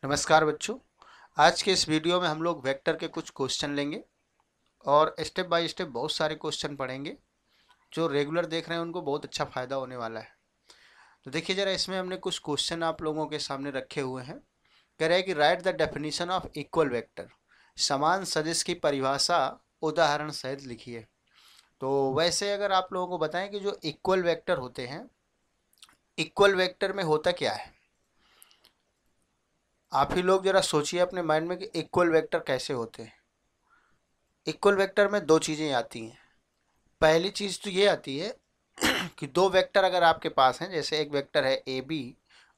नमस्कार बच्चों। आज के इस वीडियो में हम लोग वेक्टर के कुछ क्वेश्चन लेंगे और स्टेप बाय स्टेप बहुत सारे क्वेश्चन पढ़ेंगे। जो रेगुलर देख रहे हैं उनको बहुत अच्छा फ़ायदा होने वाला है। तो देखिए ज़रा, इसमें हमने कुछ क्वेश्चन आप लोगों के सामने रखे हुए हैं। कह रहे हैं कि write the definition of equal vector, समान सदिश की परिभाषा उदाहरण सहित लिखिए। तो वैसे अगर आप लोगों को बताएं कि जो इक्वल वेक्टर होते हैं, इक्वल वेक्टर में होता क्या है, आप ही लोग ज़रा सोचिए अपने माइंड में कि इक्वल वेक्टर कैसे होते हैं। इक्वल वेक्टर में दो चीज़ें आती हैं। पहली चीज़ तो ये आती है कि दो वेक्टर अगर आपके पास हैं, जैसे एक वेक्टर है ए बी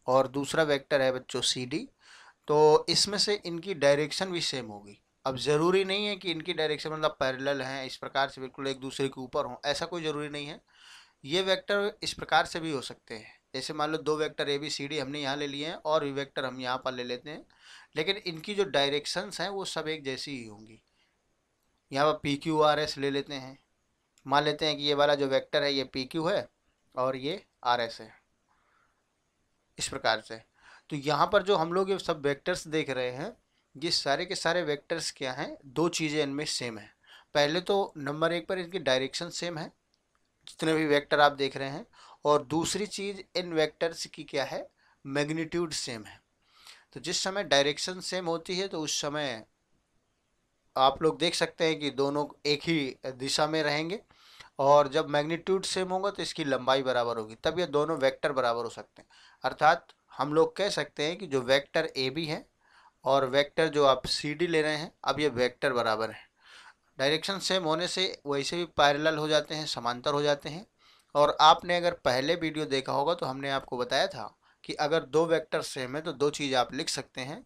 और दूसरा वेक्टर है बच्चों सी डी, तो इसमें से इनकी डायरेक्शन भी सेम होगी। अब ज़रूरी नहीं है कि इनकी डायरेक्शन मतलब पैरेलल हैं, इस प्रकार से बिल्कुल एक दूसरे के ऊपर हों, ऐसा कोई ज़रूरी नहीं है। ये वेक्टर इस प्रकार से भी हो सकते हैं, जैसे मान लो दो vector A B C D हमने यहाँ ले लिए हैं और भी वेक्टर हम यहाँ पर ले लेते हैं, लेकिन इनकी जो डायरेक्शंस हैं वो सब एक जैसी ही होंगी। यहाँ पर पी क्यू आर एस ले लेते हैं। मान लेते हैं कि ये वाला जो वेक्टर है ये पी क्यू है और ये आर एस है, इस प्रकार से। तो यहाँ पर जो हम लोग ये सब वेक्टर्स देख रहे हैं, ये सारे के सारे वेक्टर्स क्या हैं, दो चीज़ें इनमें सेम है। पहले तो नंबर एक पर इनकी डायरेक्शन सेम है, जितने भी वेक्टर आप देख रहे हैं। और दूसरी चीज़, इन वेक्टर्स की क्या है, मैग्नीट्यूड सेम है। तो जिस समय डायरेक्शन सेम होती है तो उस समय आप लोग देख सकते हैं कि दोनों एक ही दिशा में रहेंगे, और जब मैग्नीट्यूड सेम होगा तो इसकी लंबाई बराबर होगी, तब ये दोनों वेक्टर बराबर हो सकते हैं। अर्थात हम लोग कह सकते हैं कि जो वेक्टर ए बी है और वेक्टर जो आप सी डी ले रहे हैं, अब ये वेक्टर बराबर है। डायरेक्शन सेम होने से वैसे भी पैरेलल हो जाते हैं, समांतर हो जाते हैं। और आपने अगर पहले वीडियो देखा होगा तो हमने आपको बताया था कि अगर दो वेक्टर सेम है तो दो चीज़ आप लिख सकते हैं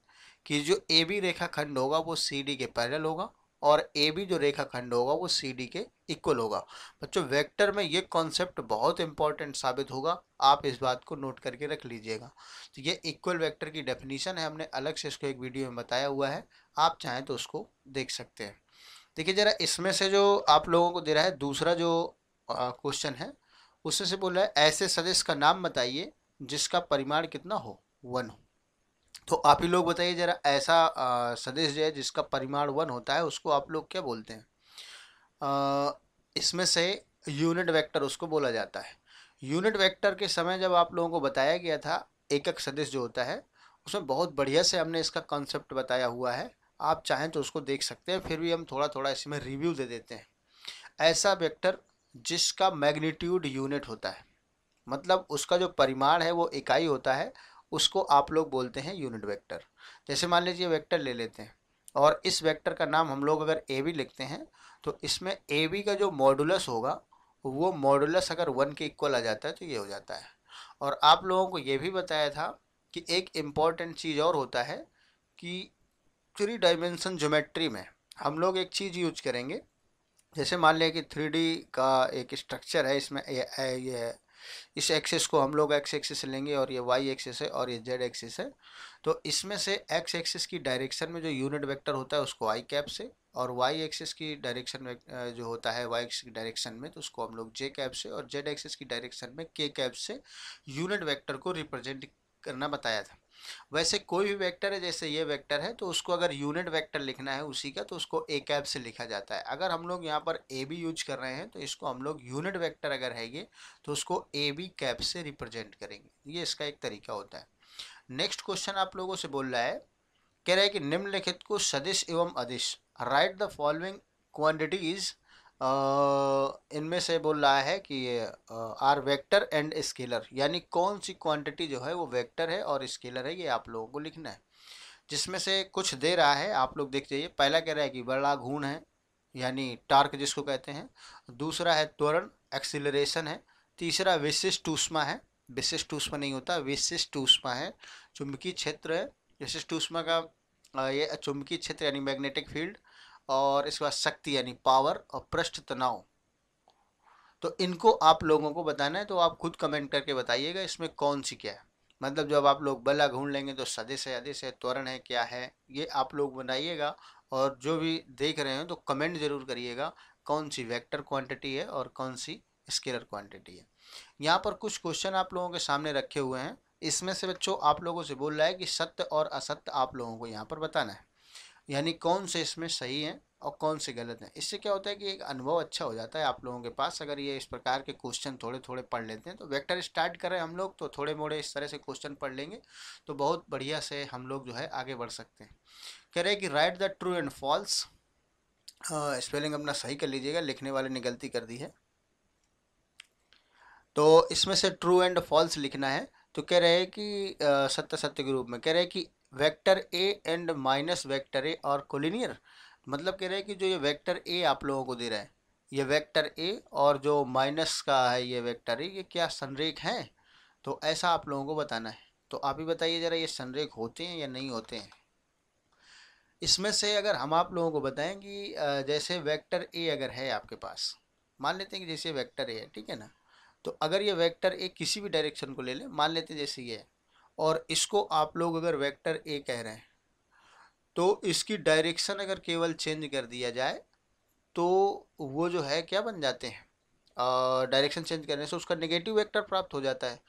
कि जो ए बी रेखाखंड होगा वो सी डी के पैरेलल होगा, और ए बी जो रेखाखंड होगा वो सी डी के इक्वल होगा। बच्चों, वेक्टर में ये कॉन्सेप्ट बहुत इंपॉर्टेंट साबित होगा, आप इस बात को नोट करके रख लीजिएगा। तो ये इक्वल वेक्टर की डेफिनेशन है, हमने अलग से इसको एक वीडियो में बताया हुआ है, आप चाहें तो उसको देख सकते हैं। देखिए जरा, इसमें से जो आप लोगों को दे रहा है दूसरा जो क्वेश्चन है, उसमें से बोल रहा है ऐसे सदिश का नाम बताइए जिसका परिमाण कितना हो, 1 हो। तो आप ही लोग बताइए जरा, ऐसा सदिश जो है जिसका परिमाण 1 होता है उसको आप लोग क्या बोलते हैं? इसमें से यूनिट वेक्टर उसको बोला जाता है। यूनिट वेक्टर के समय जब आप लोगों को बताया गया था, एकक सदिश जो होता है, उसमें बहुत बढ़िया से हमने इसका कॉन्सेप्ट बताया हुआ है, आप चाहें तो उसको देख सकते हैं। फिर भी हम थोड़ा थोड़ा इसमें रिव्यू दे देते हैं। ऐसा वेक्टर जिसका मैग्नीट्यूड यूनिट होता है, मतलब उसका जो परिमाण है वो इकाई होता है, उसको आप लोग बोलते हैं यूनिट वेक्टर। जैसे मान लीजिए वेक्टर ले लेते हैं, और इस वेक्टर का नाम हम लोग अगर ए बी लिखते हैं, तो इसमें ए बी का जो मॉडुलस होगा वो मॉडुलस अगर 1 के इक्वल आ जाता है तो ये हो जाता है। और आप लोगों को ये भी बताया था कि एक इम्पॉर्टेंट चीज़ और होता है कि थ्री डायमेंशन ज्योमेट्री में हम लोग एक चीज़ यूज करेंगे। जैसे मान लें कि 3D का एक स्ट्रक्चर है, इसमें ये इस एक्सिस को हम लोग एक्स एक्सिस लेंगे और ये वाई एक्सिस है और ये जेड एक्सिस है। तो इसमें से एक्स एक्सिस की डायरेक्शन में जो यूनिट वेक्टर होता है उसको आई कैप से, और वाई एक्सिस की डायरेक्शन जो होता है वाई एक्सिस की डायरेक्शन में, तो उसको हम लोग जे कैप से, और जेड एक्सिस की डायरेक्शन में के कैप से यूनिट वेक्टर को रिप्रेजेंट करना बताया था। वैसे कोई भी वेक्टर है, जैसे ये वेक्टर है, तो उसको अगर यूनिट वेक्टर लिखना है उसी का, तो उसको ए कैप से लिखा जाता है। अगर हम लोग यहाँ पर ए बी यूज कर रहे हैं तो इसको हम लोग यूनिट वेक्टर अगर है ये, तो उसको ए बी कैप से रिप्रेजेंट करेंगे। ये इसका एक तरीका होता है। नेक्स्ट क्वेश्चन आप लोगों से बोल रहा है, कह रहा है कि निम्नलिखित को सदिश एवं अदिश, राइट द फॉलोइंग क्वांटिटीज, इनमें से बोल रहा है कि आर वेक्टर एंड स्केलर, यानी कौन सी क्वांटिटी जो है वो वेक्टर है और स्केलर है, ये आप लोगों को लिखना है। जिसमें से कुछ दे रहा है, आप लोग देख जाइए। पहला कह रहा है कि बड़ा घूर्ण है, यानी टार्क जिसको कहते हैं। दूसरा है त्वरण, एक्सिलरेशन है। तीसरा विशिष्ट ऊष्मा है, विशिष्ट ऊष्मा नहीं होता, विशिष्ट ऊष्मा है। चुंबकीय क्षेत्र है, विशिष्ट ऊष्मा का ये चुंबकीय क्षेत्र यानी मैग्नेटिक फील्ड। और इसके बाद शक्ति यानी पावर, और पृष्ठ तनाव। तो इनको आप लोगों को बताना है, तो आप खुद कमेंट करके बताइएगा इसमें कौन सी क्या है। मतलब जब आप लोग बला ढूंढ लेंगे तो सदिश है, अदिश है, त्वरण है, क्या है, ये आप लोग बनाइएगा। और जो भी देख रहे हो तो कमेंट जरूर करिएगा कौन सी वेक्टर क्वांटिटी है और कौन सी स्केलर क्वांटिटी है। यहाँ पर कुछ क्वेश्चन आप लोगों के सामने रखे हुए हैं, इसमें से बच्चों आप लोगों से बोल रहा है कि सत्य और असत्य आप लोगों को यहाँ पर बताना है, यानी कौन से इसमें सही है और कौन से गलत हैं। इससे क्या होता है कि एक अनुभव अच्छा हो जाता है आप लोगों के पास, अगर ये इस प्रकार के क्वेश्चन थोड़े थोड़े पढ़ लेते हैं। तो वेक्टर स्टार्ट करें हम लोग तो थोड़े मोड़े इस तरह से क्वेश्चन पढ़ लेंगे तो बहुत बढ़िया से हम लोग जो है आगे बढ़ सकते हैं। कह रहे हैं कि write the true and false, spelling अपना सही कर लीजिएगा, लिखने वाले ने गलती कर दी है। तो इसमें से ट्रू एंड फॉल्स लिखना है। तो कह रहे हैं कि सत्य सत्य के रूप में कह रहे हैं कि vector A and minus vector A और कोलिनियर, मतलब कह रहे हैं कि जो ये वेक्टर ए आप लोगों को दे रहा है, ये वेक्टर ए और जो माइनस का है ये वेक्टर ए, ये क्या संरेख हैं? तो ऐसा आप लोगों को बताना है। तो आप ही बताइए ज़रा, ये संरेख होते हैं या नहीं होते हैं? इसमें से अगर हम आप लोगों को बताएं कि जैसे वेक्टर ए अगर है आपके पास, मान लेते हैं कि जैसे वेक्टर ए है, ठीक है ना। तो अगर ये वेक्टर ए किसी भी डायरेक्शन को ले लें, मान लेते हैं जैसे ये है, और इसको आप लोग अगर वेक्टर ए कह रहे हैं, तो इसकी डायरेक्शन अगर केवल चेंज कर दिया जाए तो वो जो है क्या बन जाते हैं, डायरेक्शन चेंज करने से उसका नेगेटिव वेक्टर प्राप्त हो जाता है।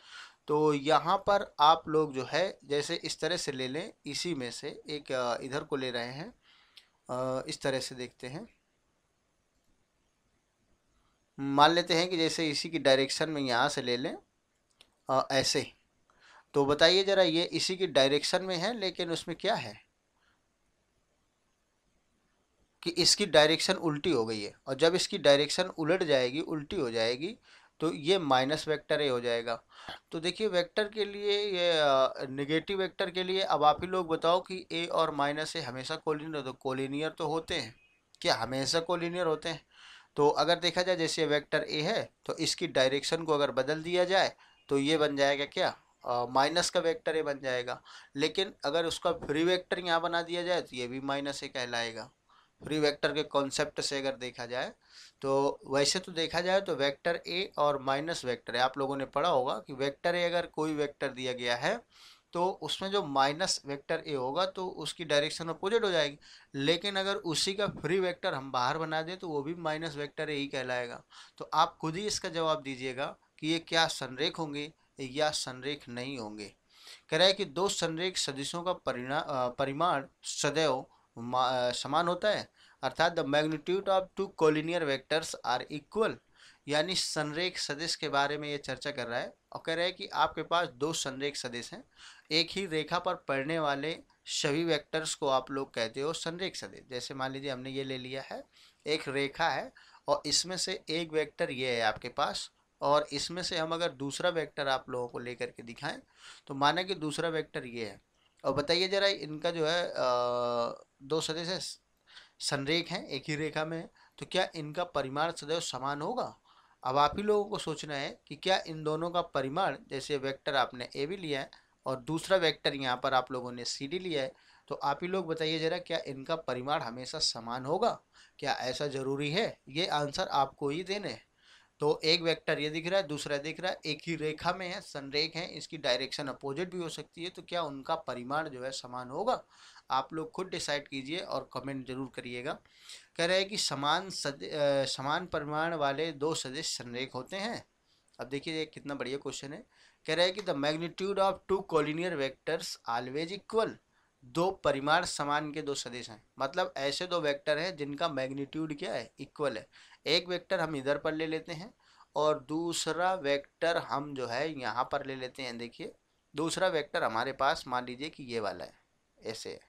तो यहाँ पर आप लोग जो है जैसे इस तरह से ले लें, इसी में से एक इधर को ले रहे हैं, इस तरह से देखते हैं। मान लेते हैं कि जैसे इसी की डायरेक्शन में यहाँ से ले लें, ऐसे। तो बताइए ज़रा, ये इसी की डायरेक्शन में है लेकिन उसमें क्या है कि इसकी डायरेक्शन उल्टी हो गई है, और जब इसकी डायरेक्शन उलट जाएगी, उल्टी हो जाएगी, तो ये माइनस वेक्टर ए हो जाएगा। तो देखिए वेक्टर के लिए ये नेगेटिव वेक्टर के लिए अब आप ही लोग बताओ कि ए और माइनस ए हमेशा कोलिनियर, तो कोलिनियर तो होते हैं क्या? हमेशा कोलिनियर होते हैं। तो अगर देखा जाए जैसे वेक्टर ए है तो इसकी डायरेक्शन को अगर बदल दिया जाए तो ये बन जाएगा क्या, माइनस का वेक्टर ए बन जाएगा। लेकिन अगर उसका फ्री वेक्टर यहाँ बना दिया जाए तो ये भी माइनस ए कहलाएगा। फ्री वेक्टर के कॉन्सेप्ट से अगर देखा जाए तो वैसे तो देखा जाए तो वेक्टर ए और माइनस वेक्टर है, आप लोगों ने पढ़ा होगा कि वेक्टर ए अगर कोई वेक्टर दिया गया है तो उसमें जो माइनस वेक्टर ए होगा तो उसकी डायरेक्शन अपोजिट हो जाएगी। लेकिन अगर उसी का फ्री वेक्टर हम बाहर बना दें तो वो भी माइनस वेक्टर ए ही कहलाएगा। तो आप खुद ही इसका जवाब दीजिएगा कि ये क्या संरेख होंगे या संरेख नहीं होंगे। कह रहा है कि दो संरेख सदिशों का परिमाण सदैव समान होता है, अर्थात the magnitude of two collinear vectors are equal. यानी संरेख सदिश के बारे में ये चर्चा कर रहा है और कह रहा है कि आपके पास दो संरेख सदिश हैं, एक ही रेखा पर पड़ने वाले सभी वेक्टर्स को आप लोग कहते हो संरेख सदिश। जैसे मान लीजिए हमने ये ले लिया है, एक रेखा है और इसमें से एक वेक्टर ये है आपके पास, और इसमें से हम अगर दूसरा वेक्टर आप लोगों को लेकर के दिखाएं तो माना कि दूसरा वेक्टर ये है। और बताइए जरा इनका जो है दो सदिश है, संरेख हैं, एक ही रेखा में है, तो क्या इनका परिमाण सदैव समान होगा? अब आप ही लोगों को सोचना है कि क्या इन दोनों का परिमाण, जैसे वेक्टर आपने ए भी लिया है और दूसरा वेक्टर यहाँ पर आप लोगों ने सी डी लिया है, तो आप ही लोग बताइए जरा क्या इनका परिमाण हमेशा समान होगा? क्या ऐसा जरूरी है? ये आंसर आपको ही देने हैं। तो एक वेक्टर ये दिख रहा है, दूसरा दिख रहा है, एक ही रेखा में है, संरेख है, इसकी डायरेक्शन अपोजिट भी हो सकती है, तो क्या उनका परिमाण जो है समान होगा? आप लोग खुद डिसाइड कीजिए और कमेंट जरूर करिएगा। कह रहे हैं कि समान परिमाण वाले दो सदिश संरेख होते हैं। अब देखिए ये कितना बढ़िया क्वेश्चन है। कह रहे हैं कि the magnitude of two collinear vectors always equal. दो परिमाण समान के दो सदिश हैं, मतलब ऐसे दो वेक्टर हैं जिनका मैग्नीट्यूड क्या है, इक्वल है। एक वेक्टर हम इधर पर ले लेते हैं और दूसरा वेक्टर हम जो है यहाँ पर ले लेते हैं। देखिए दूसरा वेक्टर हमारे पास मान लीजिए कि ये वाला है, ऐसे है,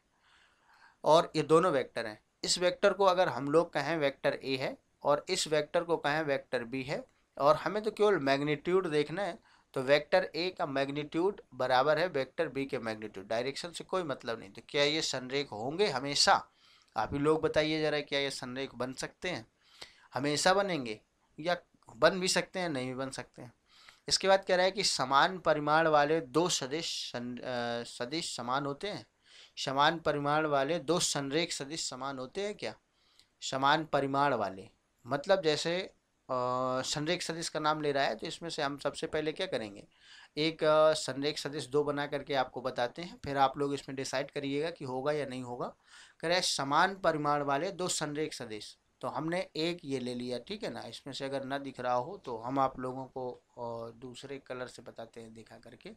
और ये दोनों वेक्टर हैं। इस वेक्टर को अगर हम लोग कहें वेक्टर ए है और इस वेक्टर को कहें वेक्टर बी है, और हमें तो केवल मैग्नीट्यूड देखना है, तो वेक्टर ए का मैग्नीट्यूड बराबर है वेक्टर बी के मैग्नीट्यूड, डायरेक्शन से कोई मतलब नहीं। तो क्या ये संरेख होंगे हमेशा? आप ही लोग बताइए जरा, क्या ये संरेख बन सकते हैं? हमेशा बनेंगे या बन भी सकते हैं, नहीं भी बन सकते हैं। इसके बाद कह रहा है कि समान परिमाण वाले दो सदिश समान होते हैं। समान परिमाण वाले दो संरेख सदिश समान होते हैं क्या? समान परिमाण वाले मतलब जैसे संरेख सदिश का नाम ले रहा है तो इसमें से हम सबसे पहले क्या करेंगे, एक संरेख सदिश दो बना करके आपको बताते हैं, फिर आप लोग इसमें डिसाइड करिएगा कि होगा या नहीं होगा। कह रहा है समान परिमाण वाले दो संरेख सदिश, तो हमने एक ये ले लिया, ठीक है ना। इसमें से अगर ना दिख रहा हो तो हम आप लोगों को दूसरे कलर से बताते हैं दिखा करके।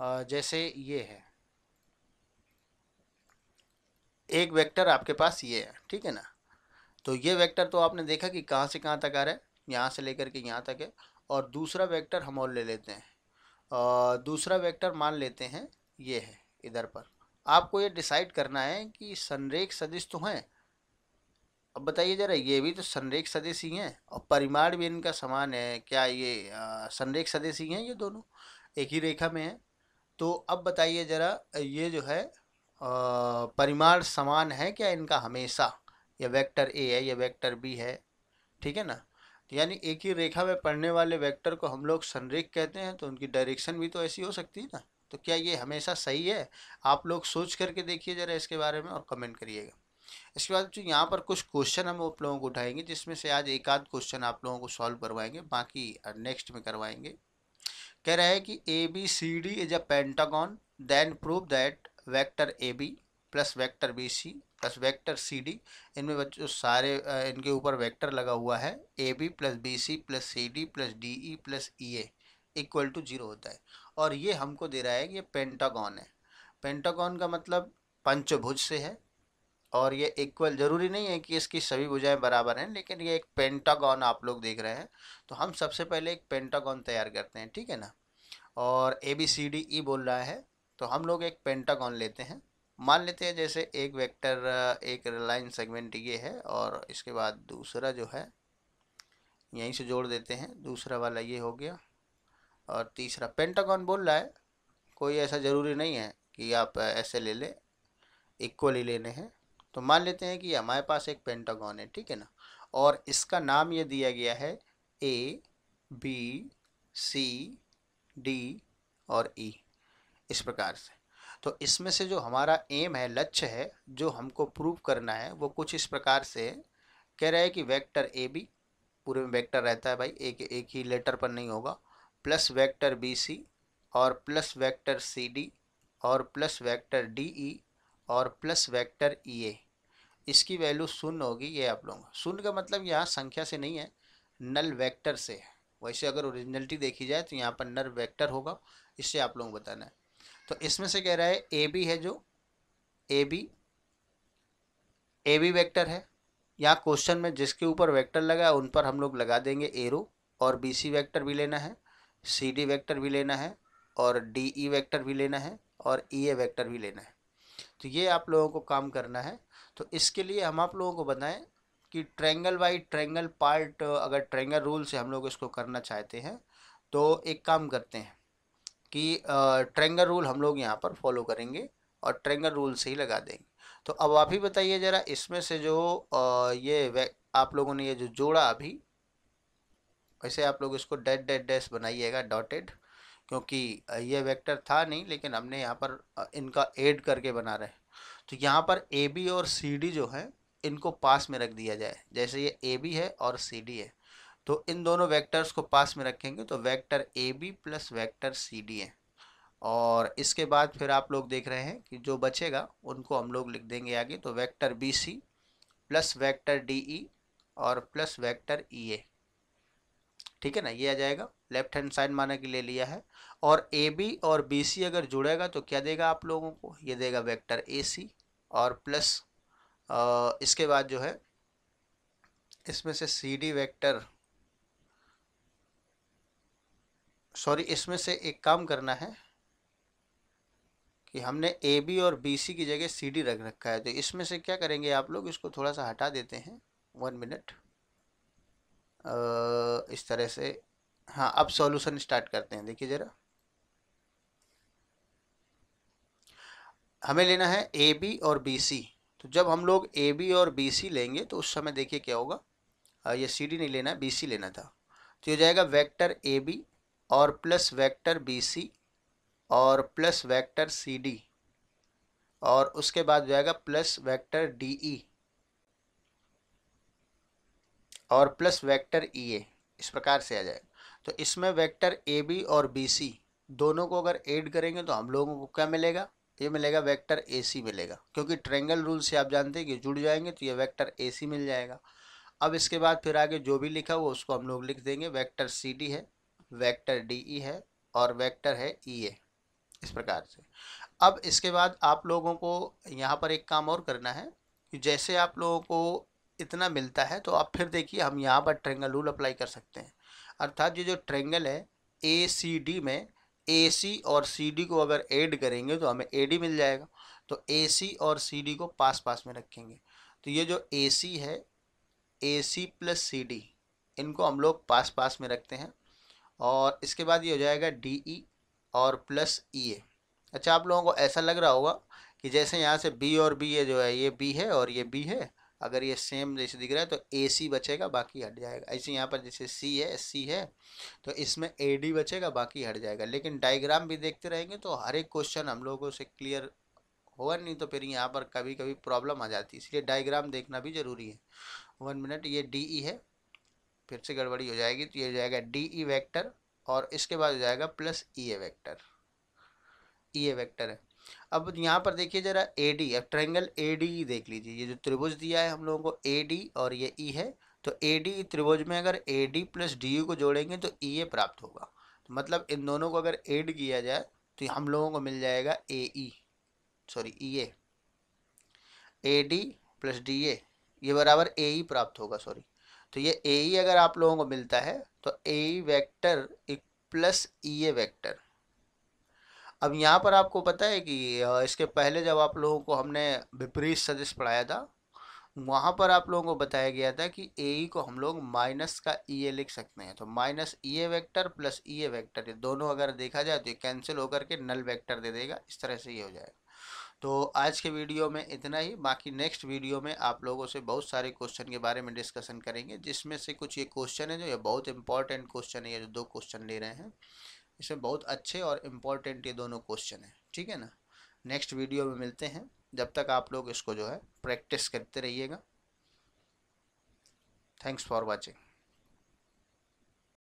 जैसे ये है, एक वेक्टर आपके पास ये है, ठीक है ना। तो ये वेक्टर तो आपने देखा कि कहाँ से कहाँ तक आ रहा है, यहाँ से लेकर के यहाँ तक है। और दूसरा वेक्टर हम और ले लेते हैं, दूसरा वेक्टर मान लेते हैं ये है इधर पर। आपको ये डिसाइड करना है कि संरेख सदिश तो हैं। अब बताइए जरा, ये भी तो संरेख सदिश ही हैं और परिमाण भी इनका समान है। क्या ये संरेख सदिश ही हैं? ये दोनों एक ही रेखा में है। तो अब बताइए जरा, ये जो है परिमाण समान है क्या इनका हमेशा? ये वेक्टर ए है, ये वेक्टर बी है, ठीक है ना। तो यानी एक ही रेखा में पढ़ने वाले वेक्टर को हम लोग संरेख कहते हैं, तो उनकी डायरेक्शन भी तो ऐसी हो सकती है ना। तो क्या ये हमेशा सही है? आप लोग सोच करके देखिए जरा इसके बारे में और कमेंट करिएगा। इसके बाद जो यहाँ पर कुछ क्वेश्चन हम आप लोगों को उठाएंगे, जिसमें से आज एक आध क्वेश्चन आप लोगों को सॉल्व करवाएंगे, बाकी नेक्स्ट में करवाएंगे। कह रहा है कि A B C D is a pentagon, then prove that vector A B plus vector B C plus vector C D, इनमें बच्चों सारे इनके ऊपर वेक्टर लगा हुआ है, A B plus B C plus C D plus D E plus E A equal to 0 होता है। और ये हमको दे रहा है कि ये पेंटागन है। पेंटागन का मतलब पंचभुज से है, और ये इक्वल जरूरी नहीं है कि इसकी सभी भुजाएं बराबर हैं, लेकिन ये एक पेंटागन आप लोग देख रहे हैं। तो हम सबसे पहले एक पेंटागन तैयार करते हैं, ठीक है ना। और ए बी सी डी ई बोल रहा है, तो हम लोग एक पेंटागन लेते हैं। मान लेते हैं जैसे एक वेक्टर, एक लाइन सेगमेंट ये है, और इसके बाद दूसरा जो है यहीं से जोड़ देते हैं, दूसरा वाला ये हो गया, और तीसरा पेंटागन बोल रहा है। कोई ऐसा ज़रूरी नहीं है कि आप ऐसे ले लें, इक्वल ही लेने हैं। तो मान लेते हैं कि हमारे पास एक पेंटागन है, ठीक है ना। और इसका नाम ये दिया गया है ए बी सी डी और ई, इस प्रकार से। तो इसमें से जो हमारा एम है, लक्ष्य है, जो हमको प्रूव करना है, वो कुछ इस प्रकार से है। कह रहा है कि वेक्टर ए बी, पूरे में वेक्टर रहता है भाई, एक एक ही लेटर पर नहीं होगा, प्लस वेक्टर बी सी और प्लस वेक्टर सी डी और प्लस वेक्टर डी ई और प्लस वेक्टर ई ए, इसकी वैल्यू शून्य होगी। ये आप लोग, शून्य का मतलब यहाँ संख्या से नहीं है, नल वेक्टर से है। वैसे अगर ओरिजिनलिटी देखी जाए तो यहाँ पर नल वेक्टर होगा, इससे आप लोगों को बताना है। तो इसमें से कह रहा है ए बी है, जो ए बी वेक्टर है। यहाँ क्वेश्चन में जिसके ऊपर वेक्टर लगा है उन पर हम लोग लगा देंगे एरो। और बी सी वेक्टर भी लेना है, सी डी वेक्टर भी लेना है, और डी ई वेक्टर भी लेना है, और ई ए वेक्टर भी लेना है। तो ये आप लोगों को काम करना है। तो इसके लिए हम आप लोगों को बताएं कि ट्रायंगल बाई ट्रायंगल पार्ट, अगर ट्रायंगल रूल से हम लोग इसको करना चाहते हैं, तो एक काम करते हैं कि ट्रायंगल रूल हम लोग यहाँ पर फॉलो करेंगे और ट्रायंगल रूल से ही लगा देंगे। तो अब आप ही बताइए ज़रा, इसमें से जो आप लोगों ने ये जो जोड़ा अभी, वैसे आप लोग इसको डैट डैट डैश बनाइएगा, डॉटेड, क्योंकि ये वेक्टर था नहीं, लेकिन हमने यहाँ पर इनका ऐड करके बना रहे हैं। तो यहाँ पर ए बी और सी डी जो है, इनको पास में रख दिया जाए। जैसे ये ए बी है और सी डी है, तो इन दोनों वेक्टर्स को पास में रखेंगे तो vector A B plus vector C D है। और इसके बाद फिर आप लोग देख रहे हैं कि जो बचेगा उनको हम लोग लिख देंगे आगे, तो vector B C plus vector D E और प्लस वेक्टर ई ए, ठीक है ना। ये आ जाएगा, लेफ्ट हैंड साइड माना कि ले लिया है। और ए बी और बी सी अगर जुड़ेगा तो क्या देगा आप लोगों को, ये देगा वेक्टर ए सी और प्लस इसके बाद जो है इसमें से सी डी वेक्टर, सॉरी इसमें से एक काम करना है कि हमने ए बी और बी सी की जगह सी डी रख रखा है। तो इसमें से क्या करेंगे आप लोग, इसको थोड़ा सा हटा देते हैं, 1 मिनट, इस तरह से। हाँ, अब सॉल्यूशन स्टार्ट करते हैं। देखिए ज़रा, हमें लेना है ए बी और बी सी। तो जब हम लोग ए बी और बी सी लेंगे तो उस समय देखिए क्या होगा, ये सी डी नहीं लेना है, बी सी लेना था। तो ये जाएगा वेक्टर ए बी और प्लस वेक्टर बी सी और प्लस वेक्टर सी डी, और उसके बाद जाएगा प्लस वेक्टर डी ई और प्लस वेक्टर ई ए, इस प्रकार से आ जाएगा। तो इसमें वेक्टर ए बी और बी सी दोनों को अगर ऐड करेंगे तो हम लोगों को क्या मिलेगा, ये मिलेगा वेक्टर ए सी मिलेगा, क्योंकि ट्रायंगल रूल से आप जानते हैं कि जुड़ जाएंगे तो ये वेक्टर ए सी मिल जाएगा। अब इसके बाद फिर आगे जो भी लिखा हुआ उसको हम लोग लिख देंगे, वेक्टर सी डी है, वेक्टर डी ई है और वेक्टर है ई ए, इस प्रकार से। अब इसके बाद आप लोगों को यहाँ पर एक काम और करना है कि जैसे आप लोगों को इतना मिलता है तो आप फिर देखिए हम यहाँ पर ट्रायंगल रूल अप्लाई कर सकते हैं। अर्थात ये जो ट्रायंगल है ए सी डी में ए सी और सी डी को अगर ऐड करेंगे तो हमें ए डी मिल जाएगा। तो ए सी और सी डी को पास पास में रखेंगे। तो ये जो ए सी है, ए सी प्लस सी डी, इनको हम लोग पास पास में रखते हैं। और इसके बाद ये हो जाएगा डी ई और प्लस ई ए। अच्छा, आप लोगों को ऐसा लग रहा होगा कि जैसे यहाँ से बी और बी ये जो है ये बी है और ये बी है, अगर ये सेम जैसे दिख रहा है तो ए सी बचेगा बाकी हट जाएगा। ऐसे यहाँ पर जैसे सी है तो इसमें ए डी बचेगा बाकी हट जाएगा। लेकिन डायग्राम भी देखते रहेंगे तो हर एक क्वेश्चन हम लोगों से क्लियर होगा, नहीं तो फिर यहाँ पर कभी कभी प्रॉब्लम आ जाती है, इसलिए डायग्राम देखना भी जरूरी है। 1 मिनट, ये डी ई है, फिर से गड़बड़ी हो जाएगी तो ये हो जाएगा डी ई वैक्टर और इसके बाद हो जाएगा प्लस ई ए वैक्टर। ई ए वैक्टर है। अब यहाँ पर देखिए जरा ए डी, अब ट्रायंगल ए डी देख लीजिए, ये जो त्रिभुज दिया है हम लोगों को ए डी और ये ई है, तो ए डी त्रिभुज में अगर ए डी प्लस डी यू को जोड़ेंगे तो ई ए प्राप्त होगा। तो मतलब इन दोनों को अगर ऐड किया जाए तो हम लोगों को मिल जाएगा A E, sorry E A D plus D A, ये बराबर ए ई प्राप्त होगा, सॉरी। तो ये ए ई अगर आप लोगों को मिलता है तो ए ई वैक्टर प्लस ई ए वैक्टर। अब यहाँ पर आपको पता है कि इसके पहले जब आप लोगों को हमने विपरीत सदिश पढ़ाया था, वहाँ पर आप लोगों को बताया गया था कि ए ई को हम लोग माइनस का ई ए लिख सकते हैं। तो माइनस ई ए वैक्टर प्लस ई ए वैक्टर, ये दोनों अगर देखा जाए तो ये कैंसिल होकर के नल वैक्टर दे देगा, इस तरह से ये हो जाएगा। तो आज के वीडियो में इतना ही। बाकी नेक्स्ट वीडियो में आप लोगों से बहुत सारे क्वेश्चन के बारे में डिस्कशन करेंगे, जिसमें से कुछ ये क्वेश्चन है जो ये बहुत इंपॉर्टेंट क्वेश्चन है, ये जो 2 क्वेश्चन ले रहे हैं इसमें बहुत अच्छे और इम्पॉर्टेंट ये दोनों क्वेश्चन हैं, ठीक है ना। नेक्स्ट वीडियो में मिलते हैं, जब तक आप लोग इसको जो है प्रैक्टिस करते रहिएगा। Thanks for watching.